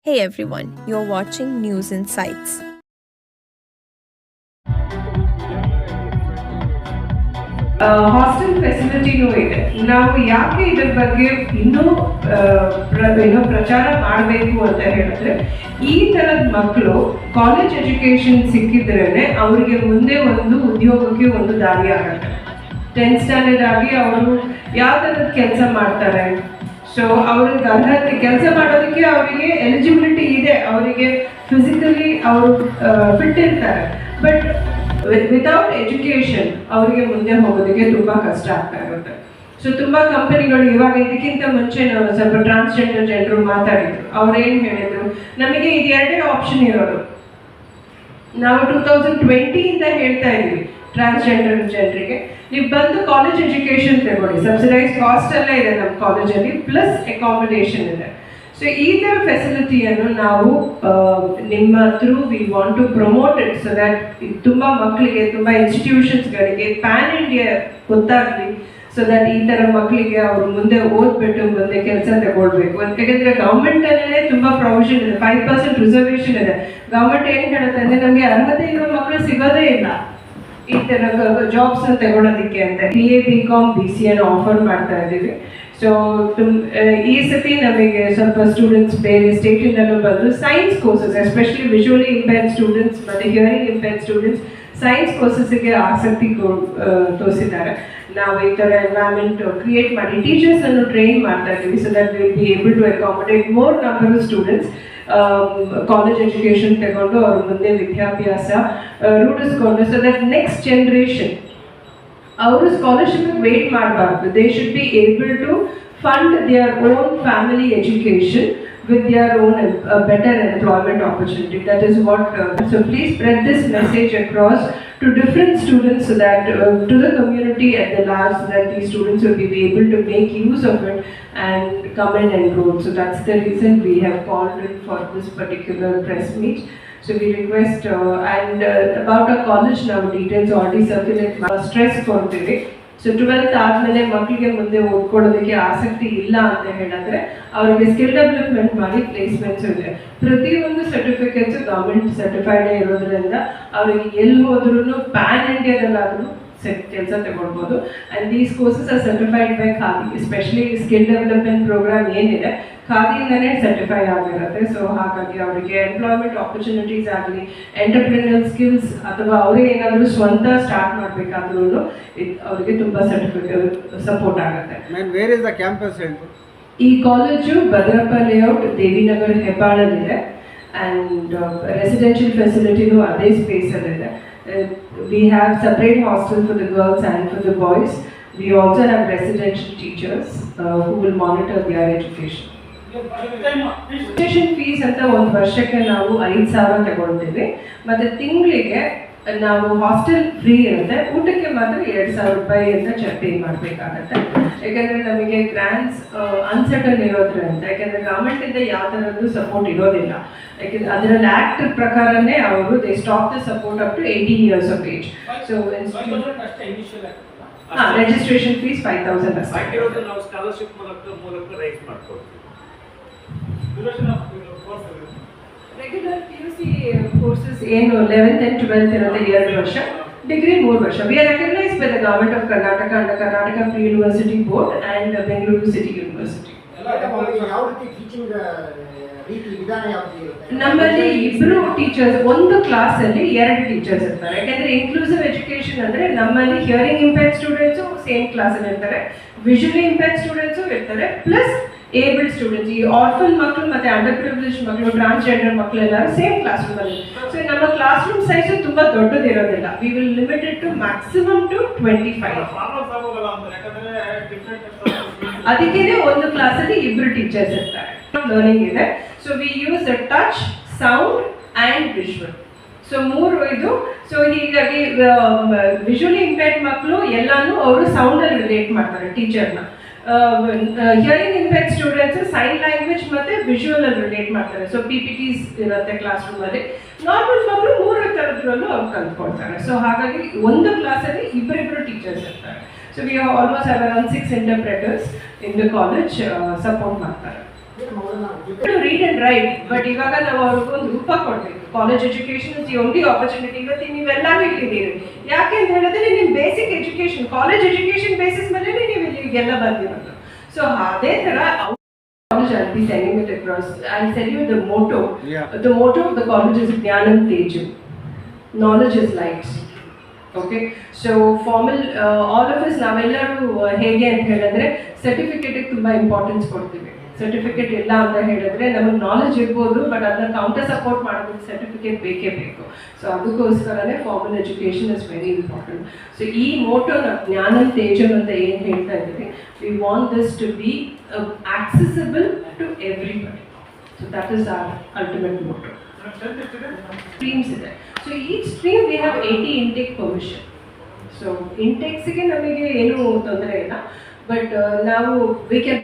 Hey everyone, you're watching News Insights. Hostel ಫೆಸಿಲಿಟಿನೂ ಇದೆ. ನಾವು ಯಾಕೆ ಇದ್ರ ಬಗ್ಗೆ ಇನ್ನೂ ಪ್ರಚಾರ ಮಾಡಬೇಕು ಅಂತ ಹೇಳಿದ್ರೆ, ಈ ಥರದ ಮಕ್ಕಳು ಕಾಲೇಜ್ ಎಜುಕೇಶನ್ ಸಿಕ್ಕಿದ್ರೇ ಅವರಿಗೆ ಮುಂದೆ ಒಂದು ಉದ್ಯೋಗಕ್ಕೆ ಒಂದು ದಾರಿ ಆಗುತ್ತೆ. 10th ಸ್ಟ್ಯಾಂಡರ್ಡ್ ಆಗಿ ಅವರು ಯಾವ ಥರದ ಕೆಲಸ ಮಾಡ್ತಾರೆ, ಸೊ ಅವ್ರಿಗೆ ಅರ್ಹತೆ ಕೆಲಸ ಮಾಡೋದಕ್ಕೆ ಅವರಿಗೆ ಎಲಿಜಿಬಿಲಿಟಿ ಇದೆ, ಅವರಿಗೆ ಫಿಸಿಕಲಿ ಅವರು ಫಿಟ್ ಇರ್ತಾರೆ. ಬಟ್ ವಿತೌಟ್ ಎಜುಕೇಶನ್ ಅವರಿಗೆ ಮುಂದೆ ಹೋಗೋದಕ್ಕೆ ತುಂಬ ಕಷ್ಟ ಆಗ್ತಾ ಇರುತ್ತೆ. ಸೊ ತುಂಬ ಕಂಪನಿಗಳು ಇವಾಗ ಇದಕ್ಕಿಂತ ಮುಂಚೆ ನಾವು ಸ್ವಲ್ಪ ಟ್ರಾನ್ಸ್ಜೆಂಡರ್ ಜನರು ಮಾತಾಡಿದ್ರು. ಅವ್ರೇನು ಹೇಳಿದ್ರು, ನಮಗೆ ಇದು ಎರಡೇ ಆಪ್ಷನ್ ಇರೋದು. ನಾವು 2020 ಹೇಳ್ತಾ ಇದ್ವಿ ಟ್ರಾನ್ಸ್ಜೆಂಡರ್ ಜನರಿಗೆ, ನೀವು ಬಂದು ಕಾಲೇಜ್ ಎಜುಕೇಶನ್ ತಗೊಳ್ಳಿ, ಸಬ್ಸಿಡೈಸ್ ಕಾಸ್ಟ್ ಎಲ್ಲ ಇದೆ ನಮ್ಮ ಕಾಲೇಜಲ್ಲಿ, ಪ್ಲಸ್ ಅಕಾಮಿಡೇಷನ್ ಇದೆ. ಸೊ ಈ ಥರ ಫೆಸಿಲಿಟಿಯನ್ನು ನಾವು ನಿಮ್ಮ through we want to promote it, so that ತುಂಬ ಮಕ್ಕಳಿಗೆ, ತುಂಬ ಇನ್ಸ್ಟಿಟ್ಯೂಷನ್ಸ್ಗಳಿಗೆ ಪ್ಯಾನ್ ಇಂಡಿಯಾ ಗೊತ್ತಾಗಲಿ, ಸೊ ದ್ಯಾಟ್ ಈ ಥರ ಮಕ್ಕಳಿಗೆ ಅವರು ಮುಂದೆ ಓದ್ಬಿಟ್ಟು ಮುಂದೆ ಕೆಲಸ ತಗೊಳ್ಬೇಕು. ಯಾಕಂದರೆ ಗೌರ್ಮೆಂಟಲ್ಲೇ ತುಂಬ ಪ್ರೊವಿಷನ್ ಇದೆ, 5% ರಿಸರ್ವೇಷನ್ ಇದೆ. ಗೌರ್ಮೆಂಟ್ ಏನು ಹೇಳುತ್ತೆ ಅಂದರೆ, ನಮಗೆ ಅರ್ಹತೆ ಇರೋ ಮಕ್ಕಳು ಸಿಗೋದೇ ಇಲ್ಲ ಈ ಥರ ಜಾಬ್ಸ್ನ ತಗೊಳೋದಕ್ಕೆ ಅಂತ. BA BCom BCA ಆಫರ್ ಮಾಡ್ತಾ ಇದ್ದೀವಿ. ಸೊ ಈ ಸತಿ ನಮಗೆ ಸ್ವಲ್ಪ ಸ್ಟೂಡೆಂಟ್ಸ್ ಬೇರೆ ಸ್ಟೇಟಿನಲ್ಲೂ ಬಂದು science courses, especially visually impaired students ಮತ್ತು ಹಿಯರಿಂಗ್ ಇಂಪೇರ್ಡ್ ಸ್ಟೂಡೆಂಟ್ಸ್ ಸೈನ್ಸ್ ಕೋರ್ಸಸ್ಗೆ ಆಸಕ್ತಿ ತೋರಿಸಿದ್ದಾರೆ. ನಾವು ಈ ಥರ ಎನ್ವೈರನ್ಮೆಂಟ್ ಕ್ರಿಯೇಟ್ ಮಾಡಿ ಟೀಚರ್ಸನ್ನು ಟ್ರೈನ್ ಮಾಡ್ತಾ ಇದ್ದೀವಿ, so that will be able to accommodate more number of students. College education ತಗೊಂಡು ಅವ್ರ ಮುಂದೆ ವಿದ್ಯಾಭ್ಯಾಸ ರೂಢಿಸ್ಕೊಂಡು, ಸೊ ದಟ್ ನೆಕ್ಸ್ಟ್ ಜನರೇಷನ್ ಅವರು ಸ್ಕಾಲರ್ಶಿಪ್ ವೇಟ್ ಮಾಡಬಾರ್ದು. They should be able to fund their own family education with their own better employment opportunity. That is what, so please spread this message across to different students, so that to the community at the large, so that these students will be able to make use of it and come and enroll. So that's the reason we have called in for this particular press meet. So we request about our college now, details already circulate. Stress ಕೊಡ್ತೀವಿ. So 12th ಆದಮೇಲೆ ಮಕ್ಕಳಿಗೆ ಮುಂದೆ ಓದ್ಕೊಳ್ಳೋದಕ್ಕೆ ಆಸಕ್ತಿ ಇಲ್ಲ ಅಂತ ಹೇಳಿದ್ರೆ ಅವರಿಗೆ skill development ಮಾಡಿ ಪ್ಲೇಸ್ಮೆಂಟ್ಸ್ ಇದೆ. ಪ್ರತಿಯೊಂದು ಸರ್ಟಿಫಿಕೇಟ್ಸ್ ಗೌರ್ಮೆಂಟ್ ಸರ್ಟಿಫೈಡೇ ಇರೋದ್ರಿಂದ ಅವರಿಗೆ ಎಲ್ಲಿ ಹೋದ್ರೂ ಪ್ಯಾನ್ ಇಂಡಿಯಾದಲ್ಲಾದ್ರೂ ಕೆಲಸ ತಗೊಳ್ಬೋದು. And these courses are certified by Khadi, especially skill development program ಏನಿದೆ ಖಾದಿಯಿಂದನೇ ಸರ್ಟಿಫೈ ಆಗಿರುತ್ತೆ. ಸೊ ಹಾಗಾಗಿ ಅವರಿಗೆ ಎಂಪ್ಲಾಯ್ಮೆಂಟ್ ಆಪರ್ಚುನಿಟೀಸ್ ಆಗಲಿ, ಎಂಟರ್ಪ್ರಿನರ್ ಸ್ಕಿಲ್ಸ್, ಅಥವಾ ಅವರೇ ಏನಾದರೂ ಸ್ವಂತ ಸ್ಟಾರ್ಟ್ ಮಾಡಬೇಕಾದ್ರೂ ಅವರಿಗೆ ತುಂಬ ಸರ್ಟಿಫಿಕೇಟ್ ಸಪೋರ್ಟ್ ಆಗುತ್ತೆ. ಈ ಕಾಲೇಜು ಭದ್ರಪ್ಪ ಲೇಔಟ್, ದೇವಿನಗರ್, ಹೆಬ್ಬಾಳಲ್ಲಿದೆ. ಆ್ಯಂಡ್ ರೆಸಿಡೆನ್ಷಿಯಲ್ ಫೆಸಿಲಿಟಿನೂ ಅದೇ ಸ್ಪೇಸಲ್ಲಿದೆ. We have separate hostels for the girls and for the boys. We also have residential teachers who will monitor their education. Education fees ಅಂತ ಒಂದು ವರ್ಷಕ್ಕೆ ನಾವು 5,000 ತಗೊಳ್ತೀವಿ. ಮತ್ತು ತಿಂಗಳಿಗೆ ನಾವು ಹಾಸ್ಟೆಲ್ ಫ್ರೀ ಇರುತ್ತೆ, ಊಟಕ್ಕೆ ಮಾತ್ರ 2,000 ರೂಪಾಯಿ ಅಂತ ಪೇ ಮಾಡಬೇಕಾಗತ್ತೆ. ಯಾಕಂದರೆ ನಮಗೆ ಗ್ರಾಂಟ್ಸ್ ಅನ್ಸರ್ಟನ್ ಇರೋದ್ರಿಂದ, ಯಾಕಂದರೆ ಗೌರ್ಮೆಂಟಿಂದ ಯಾವ ಥರದ್ದು ಸಪೋರ್ಟ್ ಇರೋದಿಲ್ಲ. ಯಾಕಂದರೆ ಅದರಲ್ಲಿ ಆ್ಯಕ್ಟ್ ಪ್ರಕಾರನೇ ಅವರು they stop the support up to 18 years of age. So registration fees 5,000 ಅಷ್ಟೇ. ರೆಗ್ಯುಲರ್ PUC ಕೋರ್ಸಸ್ ಏನು 11th and 12th ಇರುತ್ತೆ 2 ವರ್ಷ, ಡಿಗ್ರಿ 3 ವರ್ಷ. We are recognised by the government of Karnataka and Karnataka pre university board and Bengaluru city university. ನಮ್ಮಲ್ಲಿ 2 teachers, ಒಂದು ಕ್ಲಾಸಲ್ಲಿ 2 teachers ಇರ್ತಾರೆ. ಯಾಕೆಂದರೆ ಇನ್ಕ್ಲೂಸಿವ್ ಎಜುಕೇಷನ್ ಅಂದರೆ ನಮ್ಮಲ್ಲಿ ಹಿಯರಿಂಗ್ ಇಂಪೇರ್ಡ್ ಸ್ಟೂಡೆಂಟ್ಸು ಸೇಮ್ ಕ್ಲಾಸಲ್ಲಿ ಇರ್ತಾರೆ, ವಿಜುವಲಿ ಇಂಪೇರ್ಡ್ ಸ್ಟೂಡೆಂಟ್ಸು ಇರ್ತಾರೆ, ಪ್ಲಸ್ ಏಬಲ್ಡ್ ಸ್ಟೂಡೆಂಟ್ಸ್. ಈ ಆರ್ಫನ್ ಮಕ್ಕಳು ಮತ್ತು ಅಂಡರ್ ಪ್ರಿವಿಲೇಜ್ ಮಕ್ಕಳು, ಟ್ರಾನ್ಸ್ಜೆಂಡರ್ ಮಕ್ಕಳು ಎಲ್ಲರೂ ಸೇಮ್ ಕ್ಲಾಸ್ ರೂಮಲ್ಲಿ. ಸೊ ನಮ್ಮ ಕ್ಲಾಸ್ ರೂಮ್ ಸೈಜು ತುಂಬ ದೊಡ್ಡದಿರೋದಿಲ್ಲ. We will limit it to maximum to 25. ಅದಕ್ಕೇ ಒಂದು ಕ್ಲಾಸಲ್ಲಿ 2 ಟೀಚರ್ಸ್ ಇರ್ತಾರೆ. ಲರ್ನಿಂಗ್ ಇದೆ. So we use the touch, sound and visual. So 3 ಇದು. ಸೊ ಹೀಗಾಗಿ ವಿಜುವಲಿ ಇಂಪೇರ್ಡ್ ಮಕ್ಕಳು ಎಲ್ಲಾನು ಅವರು ಸೌಂಡಲ್ಲಿ ರಿಲೇಟ್ ಮಾಡ್ತಾರೆ ಟೀಚರ್ನ. Hearing impaired students sign language ಮತ್ತು ವಿಜುವಲಲ್ಲಿ ರಿಲೇಟ್ ಮಾಡ್ತಾರೆ. ಸೊ PPTs ಇರುತ್ತೆ ಕ್ಲಾಸ್ ರೂಮಲ್ಲಿ. ನಾರ್ಮಲ್ ಮಕ್ಕಳು 3 ಥರದ್ರಲ್ಲೂ ಅವ್ರು ಕಲ್ತ್ಕೊಳ್ತಾರೆ. ಸೊ ಹಾಗಾಗಿ ಒಂದು ಕ್ಲಾಸಲ್ಲಿ 2 ಟೀಚರ್ಸ್ ಇರ್ತಾರೆ. So we almost have around 6 interpreters in the college support ಮಾಡ್ತಾರೆ. ರೀಡ್ ಅಂಡ್ ರೈಟ್, ಬಟ್ ಇವಾಗ ನಾವು ಅವ್ರಿಗೊಂದು ರೂಪ ಕೊಡ್ಬೇಕು. College education is the only opportunity. ಇವತ್ತು ನೀವೆಲ್ಲರೂ ಇಲ್ಲಿದ್ದೀರಿ ಯಾಕೆ ಅಂತ ಹೇಳಿದ್ರೆ ನಿಮ್ಮ basic education, college education basis ಮೇಲೆ ನೀವು ಇಲ್ಲಿಗೆಲ್ಲ ಬಂದಿರೋದು. ಸೊ ಅದೇ ತರ college, I'll be sending it across. I'll tell you the motto. Yeah. The motto of the college is Jnanam Tejam. Knowledge is light. Okay. So formal, all of us navellaru hege anta helidre certificate ಗೆ ತುಂಬಾ importance ಕೊಡ್ತೀವಿ. Certificate ಇಲ್ಲ ಅಂತ ಹೇಳಿದ್ರೆ ನಮಗೆ knowledge ಇರ್ಬೋದು, but ಅದನ್ನ counter support ಮಾಡೋದಕ್ಕೆ ಸರ್ಟಿಫಿಕೇಟ್ ಬೇಕೇ ಬೇಕು. ಸೊ ಅದಕ್ಕೋಸ್ಕರನೇ formal education is very important. So ಈ ಮೋಟೋನ ಜ್ಞಾನಂ ತೇಜಂ ಅಂತ ಏನು ಹೇಳ್ತಾ ಇದ್ದೀವಿ, we want this to be accessible to everybody. So that is our ultimate motto. Streams ಇದೆ. So each stream we have 80 intake permission. So intakes ಗೆ ನಮಗೆ ಏನು ತೊಂದರೆ ಇಲ್ಲ, ಬಟ್ ನಾವು we can